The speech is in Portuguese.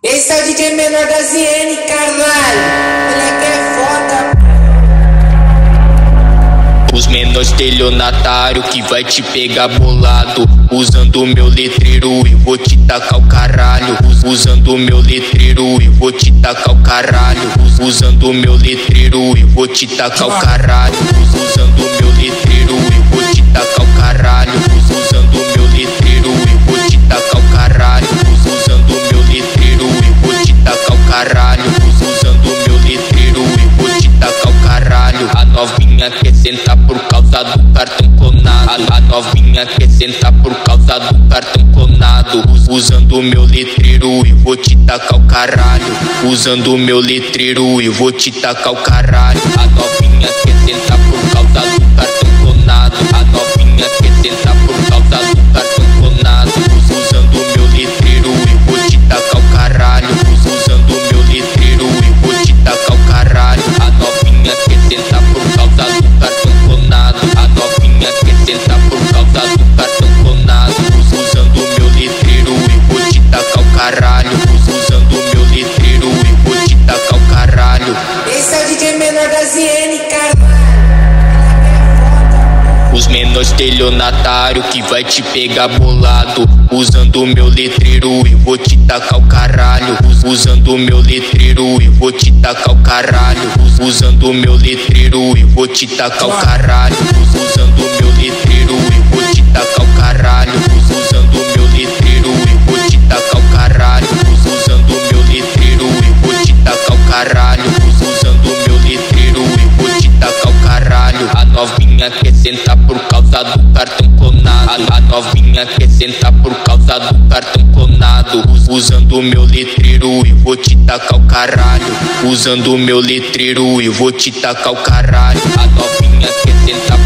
Esse é o DJ menor da ZN, caralho. Moleque é foda. Os menores estelionatário que vai te pegar bolado. Usando o meu letreiro e vou te tacar o caralho. Usando o meu letreiro e vou te tacar o caralho. Usando o meu letreiro e vou te tacar o caralho. Usando o meu letreiro e vou te tacar o caralho. Usando o meu letreiro e vou te tacar o caralho. Usando o meu letreiro e vou te tacar o caralho. Usando o meu letreiro e vou te tacar o caralho. A novinha quer sentar por causa do cartão clonado. A novinha quer sentar por causa do cartão clonado. Usando o meu letreiro e vou te tacar o caralho. Usando o meu letreiro e vou te tacar o caralho. A novinha quer sentar por causa do cartão clonado. A novinha quer sentar por causa do cartão clonado. Usando o meu letreiro e vou te tacar o caralho. Usando o meu letreiro e vou te tacar o caralho. A novinha quer sentar por causa do cartão clonado. A novinha quer sentar por causa do cartão clonado. Usando o meu letreiro e vou te tacar o caralho. Usando o meu letreiro e vou te tacar o caralho. Esse é o DJ menor da ZN, caralho. Os menores estelionatário que vai te pegar bolado. Usando o meu letreiro e vou te tacar o caralho. Usando o meu letreiro e vou te tacar o caralho. Usando o meu letreiro e vou te tacar o caralho. Usando o meu letreiro e vou te tacar o caralho. Usando o meu letreiro e vou te tacar o caralho. Usando o meu letreiro e vou te tacar o caralho. Usando o meu letreiro e vou te tacar o caralho. A novinha quer sentar por causa do cartão clonado. A novinha quer sentar por causa do cartão clonado. Usando o meu letreiro e vou te tacar o caralho. Usando o meu letreiro e vou te tacar o caralho. A novinha quer sentar